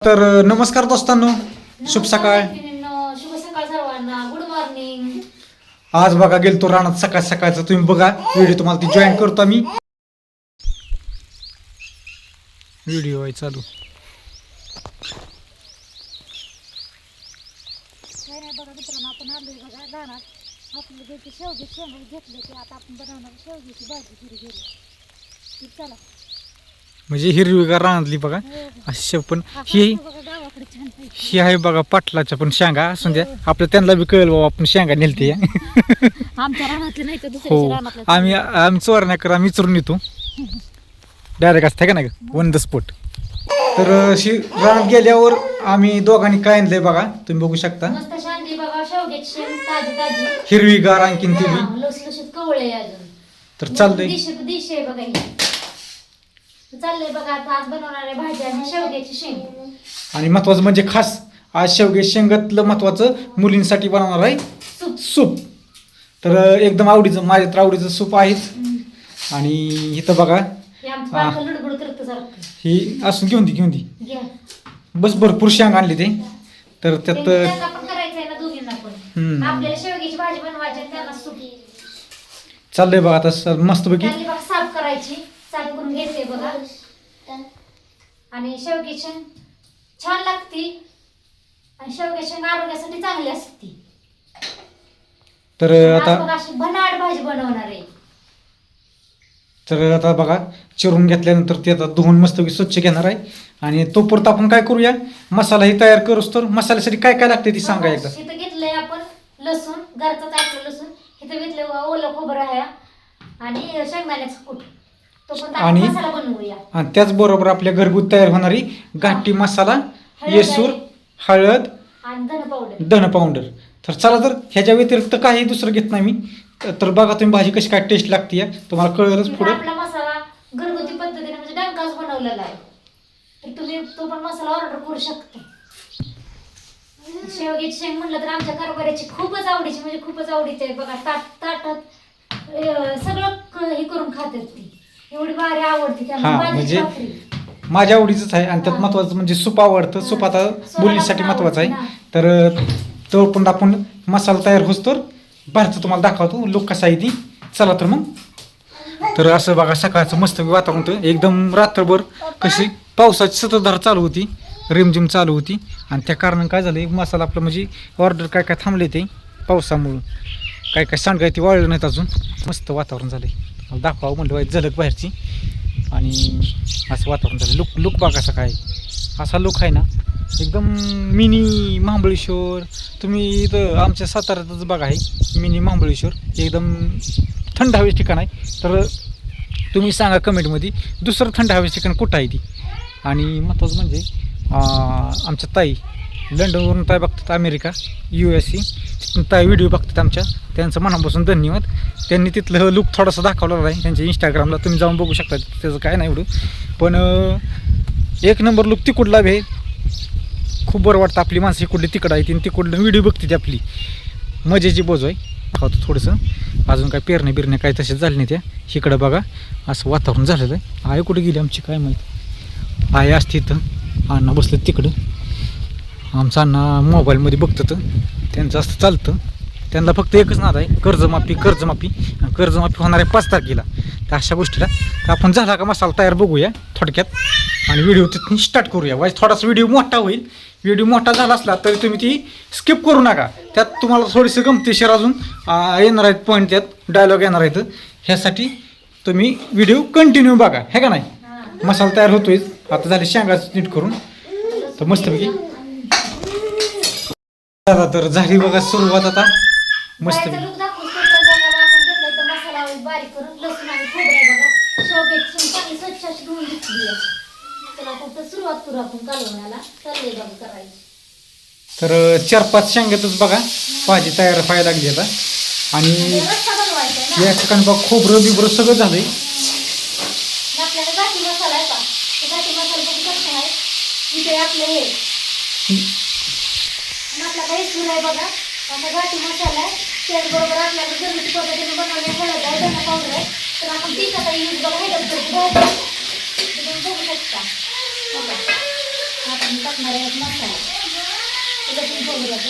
तर नमस्कार दोस्तांनो, शुभ सकाळ. शुभ सकाळ सर्वांना. Good morning. आज बघा गेलतो रानात सकाळ सकाळचा. तुम्ही बघा व्हिडिओ, तुम्हाला ती जॉईन करतो आम्ही. व्हिडिओ आहे चालू. काय नाही बघा मित्रांनो, आपण आलोय बघा रानात. आपलं जे शेवगे शेंग घेतले ते आता आपण बनवणार शेवग्याची भाजी घरी गेली. चला म्हणजे हिरवीगार रानातली बघा अशी. पण ही बघा गावाकडे छान पाहिजे. ही आहे बघा पाटलाच्या पण शेंगा असून द्या. आपल्या त्यांना बी कळेल बाबा आपण शेंगा नेलते. आमच्या रानातले नाही तर हो, दुसऱ्याच्या रानातले. आम्ही चोरण्या कर आम्ही चोरून येतो डायरेक्ट असते का नाही वन द स्पॉट. तर रानात गेल्यावर आम्ही दोघांनी काय आणलंय बघा, तुम्ही बघू शकता. मस्त शांती बघा शेवग्याची शेंग ताजी ताजी हिरवीगार आणखीन ती बी. लसलशीत कवळे अजून. तर चाललंय दिशे बघा ही. चाललंय बघा आता आज बनवणार आहे भाजी आणि शेवग्याची शेंग. आणि महत्वाचं म्हणजे खास आज शेवगे शेंगातलं महत्वाचं मुलींसाठी बनवणार आहे सूप. तर एकदम आवडीचं, माझ्या तर आवडीचं सूप आहेच. आणि इथं बघा हे आमचं बारकं लुडबुड करतं सारखं. ही असून घेऊन दी घ्या. बस भरपूर शेंग आणली ते. तर त्यात त्यांना पण करायचंय ना दोघींना पण. आपल्याला शेवग्याची भाजी बनवायची आणि त्यांना सूप. चाललंय बघा आता मस्तपैकी. चांगली बघा साफ करायची. साफ करून घेते बघा. आणि शेवग्याची शेंग छान लागती आणि शेवग्याची शेंग आरोग्यासाठी चांगली असते. तर आता अशी भनाड भाजी बनवणार आहे. तर आता बघा चिरून घेतल्यानंतर ते आता धुवून मस्तपैकी स्वच्छ घेणार आहे. आणि तोपर्यंत आपण काय करूया, मसालाही तयार करूच. तर मसाल्यासाठी काय काय लागते ती सांगा एकदा. इथं घेतलंय आपण लसूण, घरचाच आपलं लसूण. इथं घेतलं ओलं खोबरं आहे आणि शेंगदाण्याचं कूट. तो पण आणि मसाला बनवूया. आणि त्याचबरोबर आपल्या घरगुती तयार होणारी घाटी मसाला, येसूर, हळद आणि धन पावडर. तर चला, तर ह्याच्या व्यतिरिक्त काही दुसरं घेत नाही मी. तर बघा तुम्ही भाजी कशी काय टेस्ट लागते या तुम्हाला कळेलच पुढे. आपला मसाला घरगुती पद्धतीने म्हणजे डंकाच बनवलेला आहे. तर तुम्ही तो पण मसाला ऑर्डर करू शकता. शेवग्याची शेंग म्हणलं तर आमच्या कारभाऱ्याची खूपच आवडीची, म्हणजे खूपच आवडीची आहे बघा. ताटात सगळं हे करून खातात ती. एवढी भारी आवडते त्यांना. म्हणजे माझ्या आवडीचंच आहे. आणि त्यात महत्वाचं म्हणजे सूप आवडतं. सूप आता मुलींसाठी महत्वाचं आहे. तर तो पण आपण मसाला तयार होतो तर बाहेरचं तुम्हाला दाखवतो लुक कसा आहे ती. चला तर मग. तर असं बघा सकाळचं मस्त वातावरण होतं. एकदम रात्रभर कशी पावसाची सततधार चालू होती, रिमझिम चालू होती. आणि त्या कारणानं काय झालं, मसाला आपलं म्हणजे ऑर्डर काय काय थांबले ते पावसामुळं. काय काय सांगाय ते वाळलं नाहीत अजून. मस्त वातावरण झालं आहे. दाखवावं म्हणलं वाईट झलक बाहेरची. आणि असं वातावरण झालं. लुक बघा असं काय असा लुक आहे ना, एकदम मिनी महाबळेश्वर. तुम्ही इथं आमच्या साताऱ्यातच बघा आहे मिनी महाबळेश्वर. एकदम थंड हवेचं ठिकाण आहे. तर तुम्ही सांगा कमेंटमध्ये दुसरं थंड हवेचं ठिकाण कुठं आहे ती. आणि महत्त्वाचं म्हणजे आमच्या ताई लंडनवरून ताई बघतात, अमेरिका USA तिथून ताई व्हिडिओ बघतात आमच्या. त्यांचं मनापासून धन्यवाद. त्यांनी तिथलं लुक थोडासा दाखवलेला आहे त्यांच्या इंस्टाग्रामला. तुम्ही जाऊन बघू शकता. त्याचं काय नाही एवढं, पण एक नंबर लुक तिकडला आहे. खूप बरं वाटतं. आपली माणसं इकडली तिकडं आहे, तिकडलं व्हिडिओ बघते ती आपली. मजेची बोज आहे. दाखवतो थोडंसं. अजून काय पेरण्या बिरण्या काय तसेच झाले नाही त्या. इकडं बघा असं वातावरण झालेलं आहे. आहे कुठे गेली आमची काय माहीत. आहे असते इथं. अण्णा बसलं तिकडं. आमचं अण्णा मोबाईलमध्ये बघतं. तर त्यांचं असं चालतं. त्यांना फक्त एकच नाद आहे, कर्जमाफी. आणि कर्जमाफी होणार आहे 5 तारखेला. तर अशा गोष्टीला तर आपण झाला का मसाला तयार बघूया थोडक्यात. आणि व्हिडिओ तिथून स्टार्ट करूया. वाईज थोडासा व्हिडिओ मोठा होईल. व्हिडिओ मोठा झाला असला तरी तुम्ही ती स्किप करू नका. त्यात तुम्हाला थोडीशी गमतीशीर अजून येणार आहेत पॉईंट, त्यात डायलॉग येणार आहेत. ह्यासाठी तुम्ही व्हिडिओ कंटिन्यू बघा, हे का नाही. मसाला तयार होतोय आता. झाले शेंगाचं नीट करून. तर मस्तपैकी तर झाली बघा सुरुवात आता मस्त. तर 4-5 शेंग्यातच बघा भाजी तयार व्हायला लागली आता. आणि या ठिकाणी बघा खोबरं बिबरं सगळं झालंय. बघा आता घाटी मसाला आहे. त्याचबरोबर आपल्याला घरगुती पद्धतीने बनवले हळद आहे, धना पावडर आहे. तर आपण तीच आता यूज बघा बघू शकता. आता मी टाकणार आहे मसाला लसूण खोबऱ्याचा.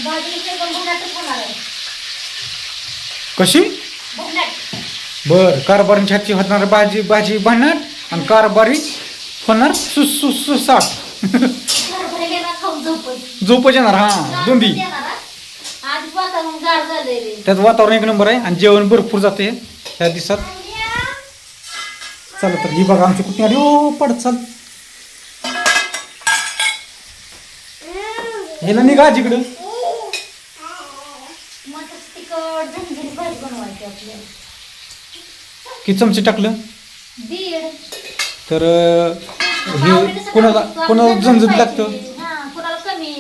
भाजी पण भुनाटच होणार आहे. कशी भुनाट. बर कारभारीच्या हातची होणार भाजी भन्नाट आणि कारभारी होणार सुसाट. हरभरे गेला खाऊन झोपत. झोपच येणार हा दोन्ही. आधीच वातावरण गार झालेले. त्यात वातावरण एक नंबर आहे आणि जेवण भरपूर जाते ह्या दिवसात. चला तर ही बघा आमची कुठे आली ओ पडत चाल. हे ना निघा जिकडं. मस्त तिखट झणझणीत भाजी बनवायची आपल्याला. किती चमचे टाकलं 1.5. तर हे कोणाला झणझणीत लागतं. हा कोणाला कमी.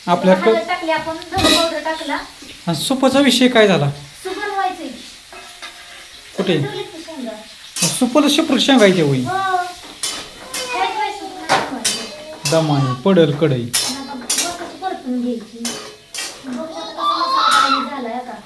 आपल्याला हळद टाकली आपण, धने पावडर टाकला. आणि सुपाचा विषय काय झाला सूप बनवायचंय. कुठे ठेवलीत की शेंगा. सुपाला शेपूट शेंगायचे होई हो. काय काय सूप बनवायचं. दमाने पडल कढई. नका बकच परतून घ्यायची. बघू शकता कसा मसाला तयार झालाय आता.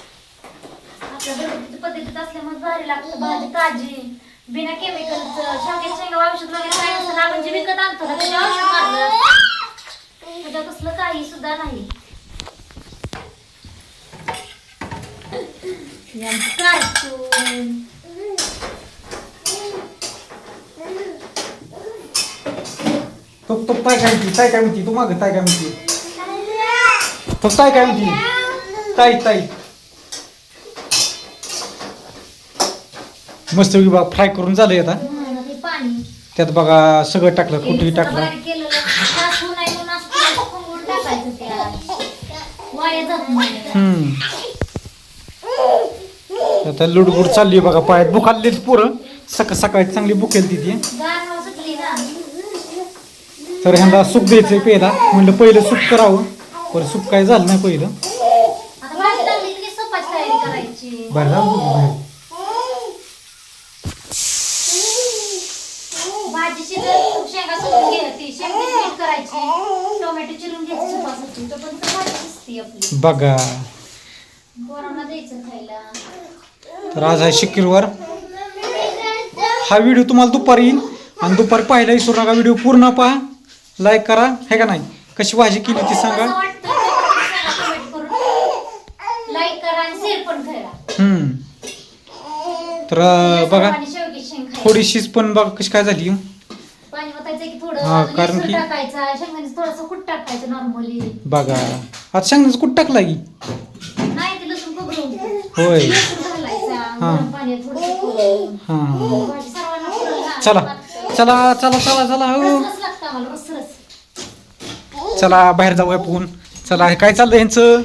आपल्या घरगुती पद्धतीत असल्यामुळे भारी लागतं. भाजी ताजी बिना केमिकलचं. शेंगा औषध वगैरे काय नसतं. आपण जे विकत आणतो ना त्याच्या औषध मारलं त्याच्यात कसलं काही सुद्धा नाही. हे आमचं कार्टून. तो ताय काय म्हणती तू माग ताय काय म्हणती तो ताय काय म्हणती ताई मस्त बघा फ्राय करून झालंय आता. हे पाणी त्यात बघा सगळं टाकलं कुठेही टाकलं. बारीक केलेलं टाकू नाही म्हणून असं थोडं खंगून टाकायचं त्यात. वाया जात नाही. आता लुडबुड चालली बघा पायात बुखारलीच पोरं सकाळी चांगली बुकेल तिथे. गार हवा सुटली ना. तर ह्यांना सूप द्यायचंय पहिला म्हणलं पहिलं सूप करावं पण सूप काय झालं नाही पहिलं. आता भाजी लागली की सूपाची तयारी करायची. बाहेर जाऊ बाहेर. भाजी शिजत शेंगा सोलून घ्यायची. शेंगदाणे मीठ करायची. टोमॅटो चिरून घ्यायची सुपासाठी. तो पण भाजी शिजते आपली. बघा पोरांना द्यायचं खायला. तर आज आहे शुक्रवार. हा व्हिडिओ तुम्हाला दुपारी येईल आणि दुपारी पाहायला विसरू नका. व्हिडिओ पूर्ण पहा, लाईक करा है का नाही. कशी भाजी केली ती सांगा. असं वाटतं कमेंट करून लाईक करा आणि शेअर पण करा. तर बघा आणि शेवगी शेंग खायची. थोडीशीच पण बघा कशी काय झाली. पाणी ओतायचं की थोडं. हा, कारण लसूण की- टाकायचा. शेंगदाण्याचं थोडंसं कूट टाकायचं नॉर्मली. बघा आता शेंगदाण्याचं कुठं टाकला की नाही ते लसूण खोबरं होय. लसूण घालायचा. हा. गरम पाण्यात थोडंसं करून. हां भाजी सर्वांना पुरेल ना. चला लागतं. चला चला चला चला हो रसरस लागतं आम्हाला रसरस. चला बाहेर जाऊया आपण. चला काय चाललंय ह्यांचं.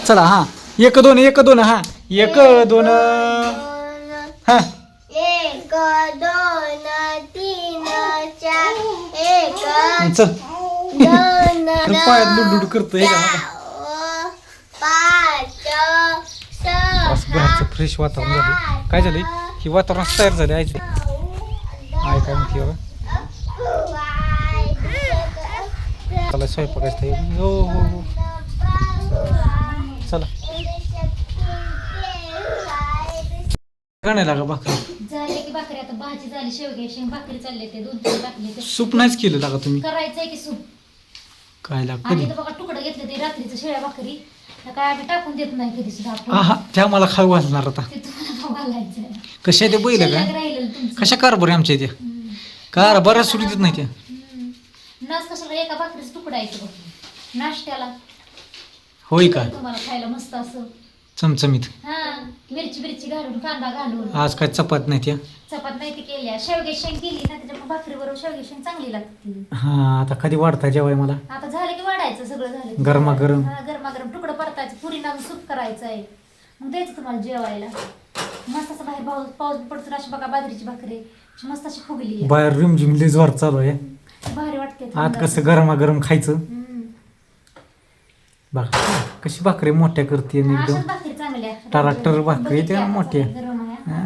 चला हा 1 2 1 2 हा 1 2 हा 1 2 3 4 1 चल 2 पायात लुडलुड करतोय का 5 6 बाहेरचं फ्रेश वातावरण झालं. काय झालंय ही वातावरण तयार झाले आहे काय म्हणते बाबा. चला स्वयंपाकाच हो हो हो चला का नाही लागा भाकरी. झाले की भाकरी. आता भाजी झाली. शेवगे शेंग भाकरी चालले ते 2-3 टाकले ते. सूप नाहीच केलं लागा तुम्ही. करायचंय की सूप. काय लाग आणि कधी तर बघा तुकडं घेतलं ते रात्रीचं शेळ्या भाकरी. त्या काय आम्ही टाकून देत नाही कधी सुद्धा आपण. हा त्या मला खाऊ घालणार आता. ते तुम्हाला खाऊ घालायचंय. कशा आहे ते बैल शिल्लक काय राहिलेलं तुमचं. कशा कारभार आमच्या इथे हम्म. कार बऱ्याच सुटी देत नाही त्या. हम्म. नाच कशाला एका भाकरीचं तुकडा यायचं बघ नाश्त्याला. होय का तुम्हाला खायला मस्त असं. चमचमीत. हा मिरची बिरची घालून कांदा घालून. आज काय चपात नाही त्या. चपात नाही ती केल्या. शेवगे शेंग केली ना त्याच्यामुळे भाकरी बरोबर शेवगे शेंग चांगली लागते. हा आता कधी वाढता जेवाय मला. आता झालं की वाढायचं सगळं झालं की. गरमागरम. हा, गरमागरम तुकडं परतायचं. पुरी नाम सूप करायचं आहे. मग द्यायचं तुम्हाला जेवायला. मस्त असं बाहेर पाऊस पाऊस पडतो अशी बघा बाजरीची भाकरी अशी मस्त अशी फुगली आहे. बाहेर रिमझिम लई जोर चालू आहे. भारी वाटते. आत कसं गरमागरम खायचं. हम्म. बघा कशी भाकरी मोठ्या करते हा, एकदम. अशाच भाकरी चांगल्या. टराटर भाकरी बघितल्या त्या आता मोठ्या. गरम आहे. हा.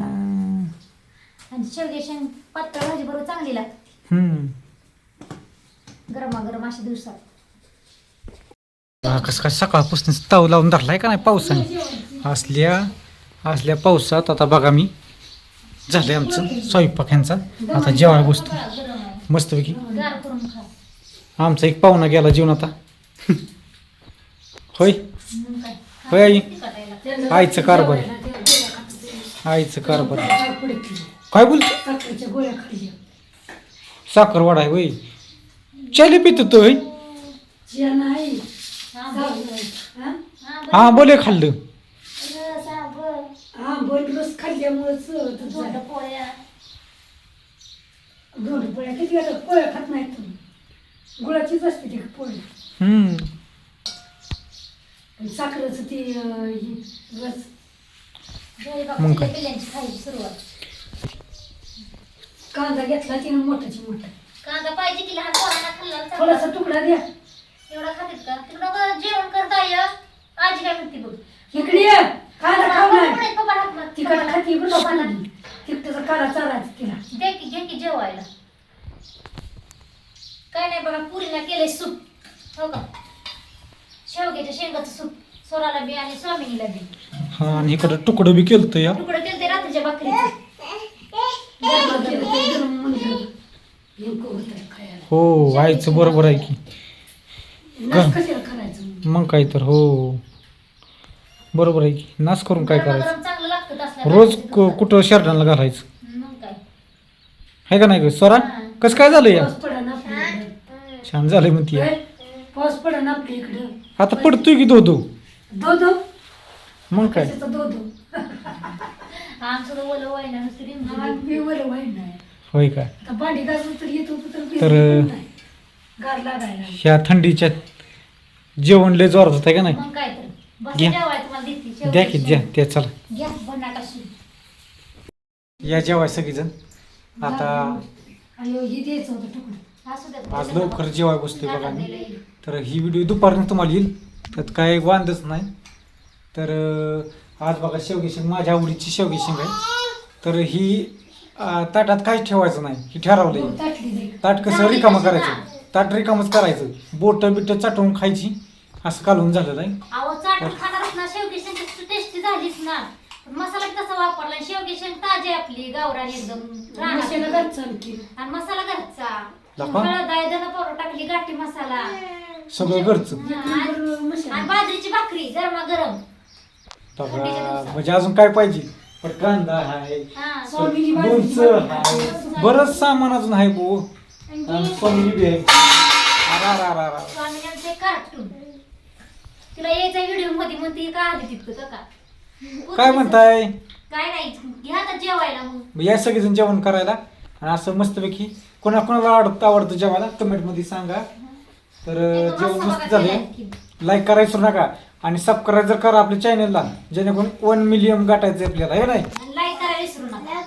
आणि शेवगे शेंग पातळ भाजी बरोबर चांगली लागते गरमागरम अशा दिवसात. कसं काय सकाळपासून ताव लावून धरलाय का नाही पावसाने. असल्या पावसात आता बघा मी झालंय आमचं स्वयंपाक ह्यांचा आता जेवायला बसतो गरम आहे. मस्तपैकी. गार करून खा. आमचा एक पाहुणा गेला जेवण आता. होय मग काय? होय आई. तिखटायला. आईचं कारभार आहे. आईचं कारभार आहे. काय बोलते साखरेच्या गोळ्या खाल्ल्या साखरवाडा आहे होय. चाली पितो तो होय. ज्या नाही हा, बोल. हा हा बोले खाल्लं. रस, आंबट, हा बोल रस खाल्ल्यामुळेच दोंड पोळ्या. दोन पोळ्या किती वेळा पोळ्या खात नाही तुम्ही गुळाचीच असते ती पोळी साखरेचं ती रस जय मग बाबा, काय? पिल्यांची खायची सुरुवात. कांदा घेतला तिने मोठाची मोठा कांदा पाहिजे की लहान पोरांना खाल्ला चांगला. थोडासा तुकडा द्या एवढा खातात का? तिकडं जेवण करता ये. आजी काय म्हणते बघ. इकडे ये कांदा खाऊ नाही पप्पा, पप्पा हात मार. तिखट खाती बरं पप्पाला. तिखटाचा काळा चारायचा तिला घे की जेवायला. काय नाही बघा, पुरीला केलंय सूप. हो का? शेवग्याच्या शेंगाचं सूप. सोराला बी आणि स्वामिनीला बी. हा आणि इकडं तुकडं बी केलं या. तुकडं केलते रात्रीच्या भाकरीचं. गरम केलं ते गरम म्हणलं नेमकं होतं खायला हो आईचं बरोबर आहे की. नाच कशाला करायचं मग काय तर हो बरोबर आहे की. नाच करून काय करायचं. गरम चांगलं लागतं तसल्या रोज भाकरीचं. कुठं शर्टाला घालायचं मग काय? आहे का नाही ग स्वरा. कसं काय झालं या पाऊस पडा ना आपल्या इकडं छान झालंय म्हणती या. पाऊस पडा ना आपल्या इकडं आता पडतोय की दो दो दो मग काय कशाचा दो दो आमचं तर ओलं वय ना नुसती रिमझिम. मी बरं वाईट नाही होय काय. आता भांडी घासून तर येत होतं तर तर, भिजलं पण नाही. गार लागायला ह्या थंडीच्या जेवण लय जोरात होत आहे का नाही. मग काय तर. बस घ्या. जेवायला तुम्हाला देते. द्या की द्या त्या चला घ्या बनाटाशी. या जेवाय सगळीजण आता. आणि हे द्यायचं होतं तुकडं असू द्या. आज लवकर जेवाय बसतोय बघा मी. तर ही व्हिडिओ दुपारनं तुम्हाला येईल त्यात काय वांदच नाही. तर आज बघा शेवगी शेंग माझ्या आवडीची शेवगी शेंग आहे. तर ही ताटात काहीच ठेवायचं नाही ही ठरवलंय. ताटली दे ताट कसं रिकामं करायचं. ताट रिकामच करायचं. बोटं बिटं चाटवून खायची असं कालवून झालेलं आहे. अहो चाटून खाणारच ना. शेवगी शेंग टेस्टी झालीच ना. पण मसाला बी तसा वापरला. शेवगी शेंग ताजी आपली गावरानी एकदम मसाला रानातली. घरचा आणखी आणि मसाला घरचा. दाखवा. हळद आहे, धना पावडर टाकली, गाठी मसाला. सगळं घरचं. आणि बाजरीची भाकरी गरमागरम. बघा म्हणजे अजून काय पाहिजे. पण कांदा आहे हा. लोणचं आहे बरंच सामान अजून आहे बो. आणि पनीर बी आहे. अरा. स्वामीने आमचे कार्टून. तिला यायचा व्हिडिओ मध्ये म्हणते का आली तिथं का? काय म्हणताय. काय नाही, घ्या आता जेवायला मग. या सगळेजण जेवण करायला. आणि असं मस्तपैकी कोणाकोणाला आवडतं जेवायला कमेंट मध्ये सांगा. तर जेवण मस्त झाले. लाईक करायला विसरू नका आणि सबस्क्राईब जर करा आपल्या चॅनलला जेणेकरून 1 मिलियन गाठायचं आपल्याला हे नाही. लाईक करायला विसरू नका.